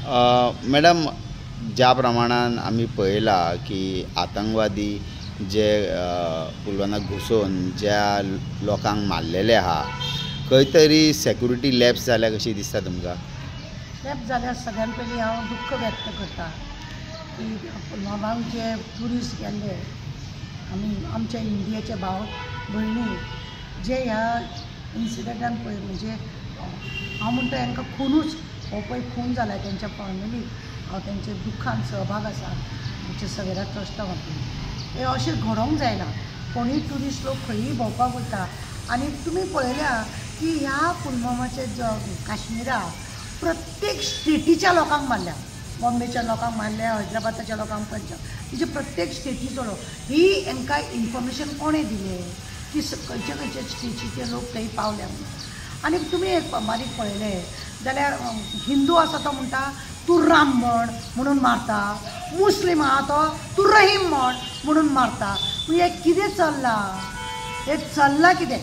Madam, ज्या प्रमाणात आम्ही पळयला की आतंकवादी जे पुलवामाक घुसून ज्या लोकांक मारलेले आहा, खंय तरी सेक्युरिटी लॅप्स जाल्या कशी दिसता तुमकां? लॅप जाल्यार सगळ्यान पयलीं हांव दुख्ख व्यक्त करता की पुलवामाक जे ट्युरिस्ट गेल्ले आमच्या इंडियेचे भाव भयणी जे ह्या इन्सिडंटान पळय म्हणजे हांव म्हणटा हांकां खूनूच हो पळय खून जाला तेंच्या फॅमिलीक हांव तेंचे दुख्खान सहभाग आसा आमच्या सवेरा ट्रस्टा वतीन. हे अशें घडोवंक जायना. कोणूय ट्युरिस्ट लोक खंयीय भोंवपाक वता आनी तुमी पळयल्या की ह्या पुलवामाचे काश्मीरा प्रत्येक स्टेटीच्या लोकांक मारल्या. बॉम्बेच्या लोकांक मारल्या, हैदराबादाच्या लोकांक पंजाब, म्हणजे प्रत्येक स्टेटीचो लोक. ही हांकां इन्फॉर्मेशन कोणें दिलें की खंयचे खंयचे स्टेटीचे लोक थंय पावल्या म्हणून. आनी तुमी एक बारीक पळयलें जाल्यार हिंदू आसा तो म्हणटा तूं राम म्हणून मारता, मुस्लीम आहा तो तूं रहीम म्हणून मारता. म्हणजे हें कितें चल्लां? हें चल्लां कितें?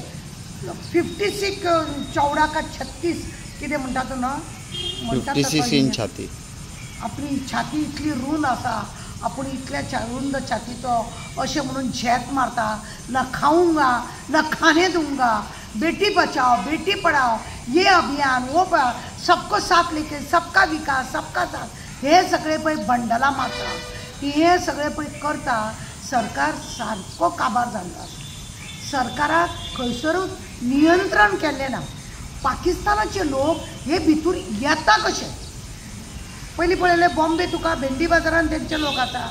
56 चौडा का 36 कितें म्हणटा तो न्हय, 56 इंच छाती. आपली छाती इतली रूंद आसा, आपूण इतल्या रुंद छातीचो अशें म्हणून झेत मारता. ना खाऊंगा ना खाने दूंगा, बेटी बचाओ बेटी पढ़ाओ, ये अभियान वो सबको साथ लेके सबका विकास सबका साथ, हे सगळे पळय बंडला मारता. हे सगळे पळय करता. सरकार सारको काबार जाल्लो आसा. सरकाराक खंयसरूच नियंत्रण केल्लें ना. पाकिस्तानाचे लोक हे भितूर येता कशे? पयलीं पळयलें बॉम्बे तुका भेंडी बाजारान तेंचे लोक आसा,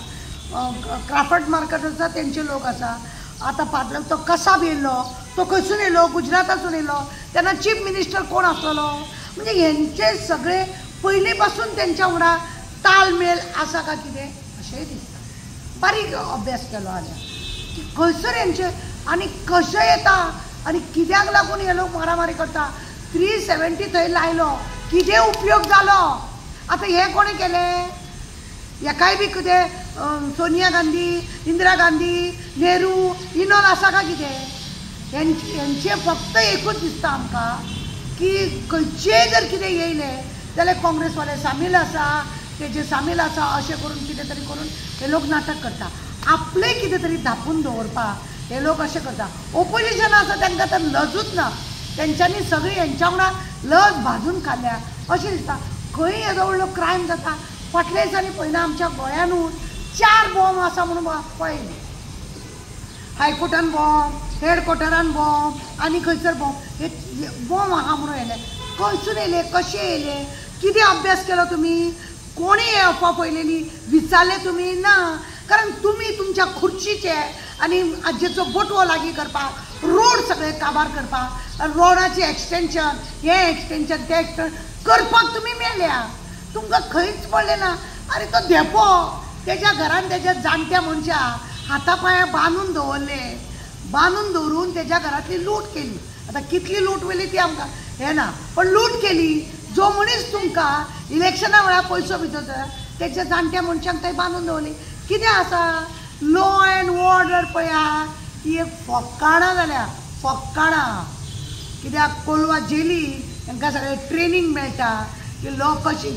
क्राफर्ड मार्केट आसा तेंचे लोक आसा. आतां फाटल्यान तो कसाब येयल्लो, तो खंयसून येयलो? गुजरातासून येयलो. तेन्ना चीफ मिनिस्टर कोण आसलेलो? म्हणजे हेंचे सगळे पयलीं पासून तेंच्या वांगडा तालमेल आसा काय कितें अशेंय दिसता. बारीक अभ्यास केलो जाल्यार की खंयसर हेंचे आनी कशे येता आनी कित्याक लागून हे लोक मारामारी करता. 370 थंय लायलो, कितें उपयोग जालो? आतां हे कोणें केलें? एकाय बी कितें सोनिया गांधी, इंदिरा गांधी, नेहरू इनोल आसा काय कितें? हेंचे फक्त एकूच दिसता आमकां की खंयचेय जर कितें येयलें जाल्यार काँग्रेसवाले सामील आसा, तेजे सामील आसा अशें करून कितें तरी करून हे लोक नाटक करता. आपलें कितें तरी धापून दवरपाक हे लोक अशें करता. ओपोजिशन आसा तांकां तर लजूच ना. तेंच्यांनी सगळीं हेंच्या वांगडा लज भाजून खाल्ल्या अशें दिसता. खंय येदो व्हडलो क्रायम जाता. फाटल्या दिसांनी पळयना आमच्या गोंयानूच 4 बॉम्ब आसा म्हणून पळयले. हायकोर्टान बॉम्ब, हेडक्वॉर्टरान बॉम्ब आनी खंयसर बॉम्ब. हे बॉम्ब आहा म्हणून येयले. खंयसून येयले, कशे येयले, कितें अभ्यास केलो तुमी? कोणी हे अफवा पळयलेली? विचारले तुमी? ना. कारण तुमी तुमच्या खुर्चीचे आनी हाजेचो बटवो लागीं करपाक, रोड सगळे काबार करपाक, रोडाचें एक्सटेंशन, हें एक्सटेंशन तें एक्सटेंशन करपाक तुमी मेल्या. तुमकां खंयच पडलें ना. अरे तो धेपो तेज्या घरान तेज्या जाणट्या मनशा हाता पांयां बांदून दवरले, बांदून दवरून तेज्या घरांतली लूट केली. आतां कितली लूट वेली ती आमकां हें ना, पण लूट केली. जो मनीस तुमकां इलेक्शना वेळार पयसो भितर तेज्या जाणट्या मनशांक थंय बांदून दवरली. कितें आसा? लॉ एंड ऑर्डर पळया ही एक फकाणां जाल्या, फकाणां. कित्याक कोलवा जेली तांकां सगळें ट्रेनींग मेळटा की लॉ कशी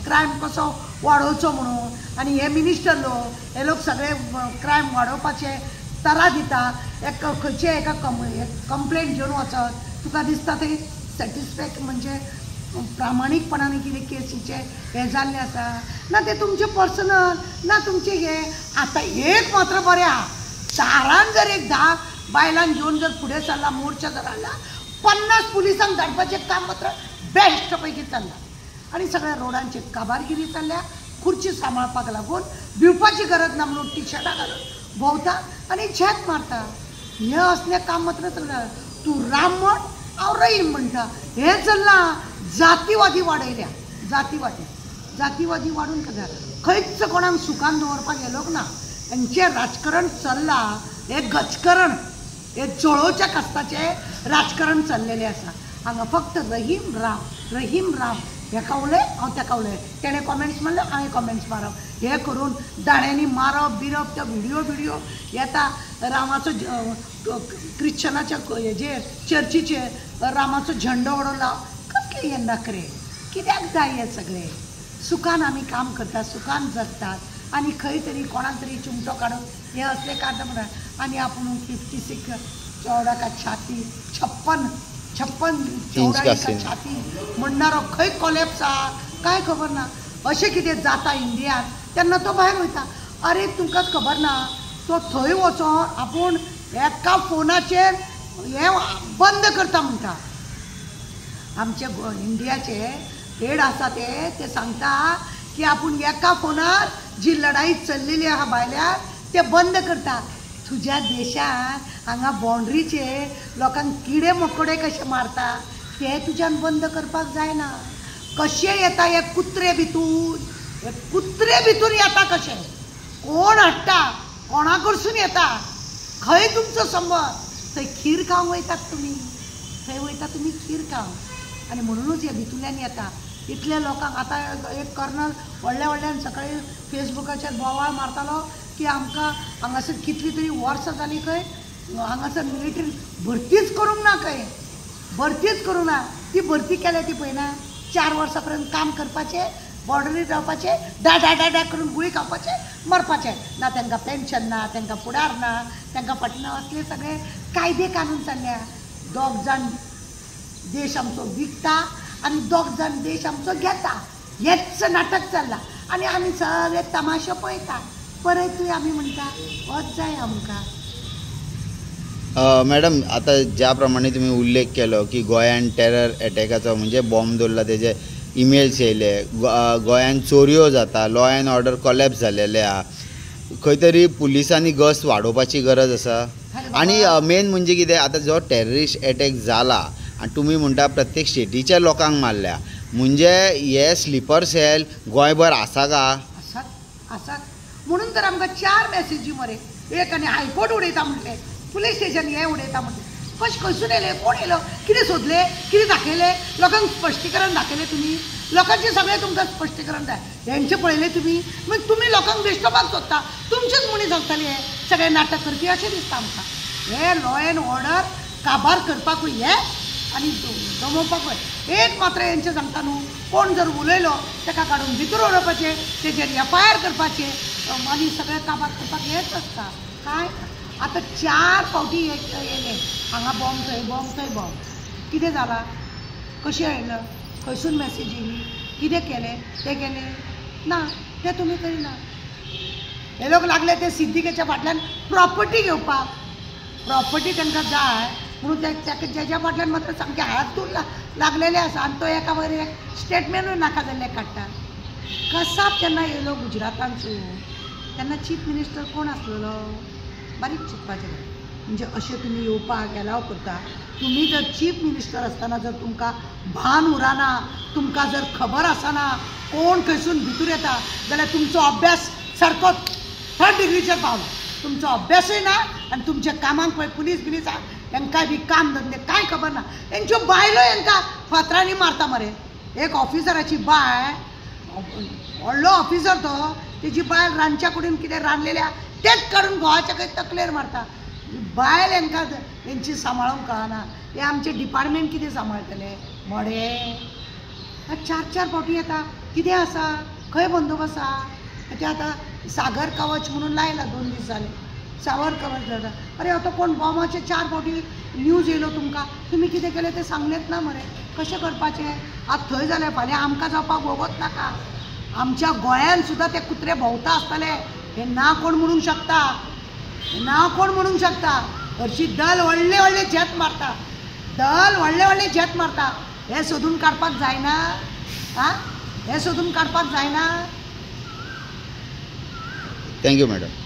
क्रायम कसो वाडोवचो म्हणून. आनी हे मिनिस्टर लोक हे लोक सगळे क्रायम वाडोवपाचे तरा दिता. एक खंयचे एका कंप्लेंट घेवन वचत तुका दिसता थंय सॅटिस्फॅक्ट म्हणजे प्रामाणीकपणान कितें केसीचे हे जाल्ले आसा ना. ते तुमचे पर्सनल ना तुमचे हे. आतां एक मात्र बरें आहा, शारान जर एक 10 बायलांक घेवन जर फुडें सरला, मोर्चा जर हाडला, 50 पुलिसांक धाडपाचें काम मात्र बेस्ट पैकी चल्लां. आनी सगळ्या रोडांची काबारगिरी चल्ल्या. खुर्ची सांबाळपाक लागून भिवपाची गरज ना म्हणून टी-शर्टां घालून भोंवता आनी झेत मारता. हे असलें काम मात्र चल्लां. तूं राम म्हण, हांव रहीम म्हणटा. हें चल्लां. जातीवादी वाडयल्या. जातीवादी वाडून कांय खंयच कोणाक सुखान दवरपाक गेलोक ना. हेंचें राजकारण चल्लां. हें गजकरण, हे चळोवच्या कास्ताचें राजकारण चल्लेलें आसा. हांगा फक्त रहीम राम हेका उलय हांव तेका उलय. तेणें कॉमेंट्स मारले हांवें कॉमेंट्स मारप. हे करून दाण्यांनी मारप बिरप. ते व्हिडिओ येता रामाचो क्रिश्चनाच्या हेजेर चर्चीचेर रामाचो झेंडो वडोवन लाव. कसले हे नखरे? कित्याक जाय हे सगळे? सुखान आमी काम करतात, सुखान जगतात आणि खंय तरी कोणाक तरी चिमटो काडून हे असले काढता म्हणटा आणि आपण 56 चौड़ा का छाती 56 चौड़ा का छाती म्हणणारो खंय कोलॅप्स आहा काय खबर ना, अशें कितें जाता इंडियान तेन्ना तो भायर वयता. अरे तुमकां खबर ना, तो थंय वचोन आपूण एका फोनाचेर हे बंद करता म्हणटा. आमचे इंडियाचे हेड आसा ते सांगता की आपूण एका फोनार जी लढाई चल्लेली आहा भायल्यान ते बंद करता. तुज्या देशान हांगा बाउंड्रीचेर लोकांक किडे मकोडे कशे मारता ते तुज्यान बंद करपाक जायना. कशे येता हे कुत्रे भितून येता कशे, कोण हाडटा, कोणा कडसून येता, खंय तुमचो संबंद. थंय खीर खावंक वयतात तुमी, थंय वयता तुमी खीर खावंक आनी म्हणूनच हे भितुल्यान येता. इतल्या लोकांक आतां एक कर्नल व्हडल्यान सकाळी फेसबुकाचेर बोवाळ मारतालो की आमकां हांगासर कितली तरी वर्सां जाली खंय हांगासर मिलिटरी भरतीच करूंक ना, खंय भरतीच करूंक ना. ती भरती केल्या ती पळयना, 4 वर्सां पर्यंत काम करपाचें, बॉर्डरीर रावपाचें, डा करून गुळी खावपाचें, मरपाचें. ना तांकां पेन्शन ना, तांकां फुडार ना, तांकां फाटल्यान असले सगळे कायदे कानून चल्ल्या. 2 जाण देश आमचो विकता आनी 2 जाण देश आमचो घेता, हेच नाटक चल्लां आनी आमी सगळे तमाशो पळयता. परतूय आमी म्हणटा वच जाय आमकां. मॅडम, आता ज्या प्रमाणे तुम्ही उल्लेख केलो की गोंयान टेरर अटॅकाचो म्हणजे बॉम्ब दवरला तेजे इमेल्स येयले, गोंयान चोरयो जाता, लॉ अँड ऑर्डर कोलॅप्स जालेले आहा, खंय तरी पुलिसांनी गस्त वाडोवपाची गरज आसा. आनी मेन म्हणजे कितें, आतां जो टेररिस्ट अटॅक जाला आनी तुमी म्हणटा प्रत्येक स्टेटीच्या लोकांक मारल्या, म्हणजे हे स्लिपर सेल गोंयभर आसा का? आसात म्हणून तर आमकां 4 मॅसेजी मरे. एक आनी हायकोर्ट उडयता म्हटले, पुलीस स्टेशन हे उडयता म्हटले. खंयसून येले, कोण येयलो, कितें सोदले, कितें दाखयलें, लोकांक स्पश्टीकरण दाखयलें तुमी, लोकांचें सगळें तुमकां स्पश्टीकरण जाय. हेंचें पळयलें तुमी, मागीर तुमी लोकांक बेश्टोवपाक सोदता, तुमचेच मनीस आसतले हे सगळे नाटक करपी अशें दिसता आमकां. हे लॉ अँड ऑर्डर काबार करपाकूय हे आनी दमोवपाकूय. एक मात्र हेंचें सांगता न्हू, कोण जर उलयलो ताका काडून भितर उडोवपाचें, तेजेर FIR करपाचें आनी सगळें काबार करपाक हेच आसता. काय आतां 4 फावटी येयले, हांगा बॉम्ब थंय बॉम्ब. कितें जालां, कशें आयलं, खंयसून मॅसेज येयली, कितें केलें, तें केलें ना, तें तुमी करिना. हे लोक लागले ते सिद्दीकेच्या फाटल्यान प्रॉपर्टी घेवपाक. प्रॉपर्टी तांकां जाय म्हणून तेच्या फाटल्यान मात्र सामके हात दूर लागलेले आसा आनी तो एका वयर एक स्टेटमेंटूय नाका जाल्ले काडटा. कसाब जेन्ना येयलो गुजरातांसून तेन्ना चीफ मिनिस्टर कोण आसलेलो, बारीक चिंतपाचें. म्हणजे अशें तुमी येवपाक एलाव करता. तुमी जर चीफ मिनिस्टर आसतना जर तुमकां भान उरना, तुमकां जर खबर आसना कोण खंयसून भितर येता, जाल्यार तुमचो अभ्यास सारको 3rd डिग्रीचेर पावलो. तुमचो अभ्यासूय ना आनी तुमच्या कामांक पळय पुलीस आहा, हेंकांय बी काम धंदे कांय खबर ना. हेंच्यो बायलो हेंकां फातरांनी मारता मरे. एक ऑफिसराची बाय, व्हडलो ऑफिसर तो, तेजी बायल रांदच्या कुडीन कितें रांदलेल्या तेच काडून घोवाच्या खंय तकलेर मारता. बायल हेंकां हेंची सांबाळूंक कळना. हे आमचे डिपार्टमेंट कितें सांबाळटले मोडे. 4 फावटी येता, कितें आसा, खंय बंदोबस्त आहा. ते आतां सागर कवच म्हणून लायला 2 दीस जाले, सावर कवच जाता. अरे आतां कोण बॉम्बाचे 4 फावटी न्यूज येयलो तुमकां, तुमी कितें केलें तें सांगलेत ना मरे. कशें करपाचें, आतां थंय जाल्यार फाल्यां आमकां जावपाक वगत नाका. आमच्या गोंयान सुद्दां ते कुत्रे भोंवता आसतले, हे ना कोण म्हणूंक शकता, ना कोण म्हणूंक शकता. हरशीं दल व्हडले झेत मारता, दल व्हडले झेत मारता. हे सोदून काडपाक जायना, हे सोदून काडपाक जायना. Thank you madam.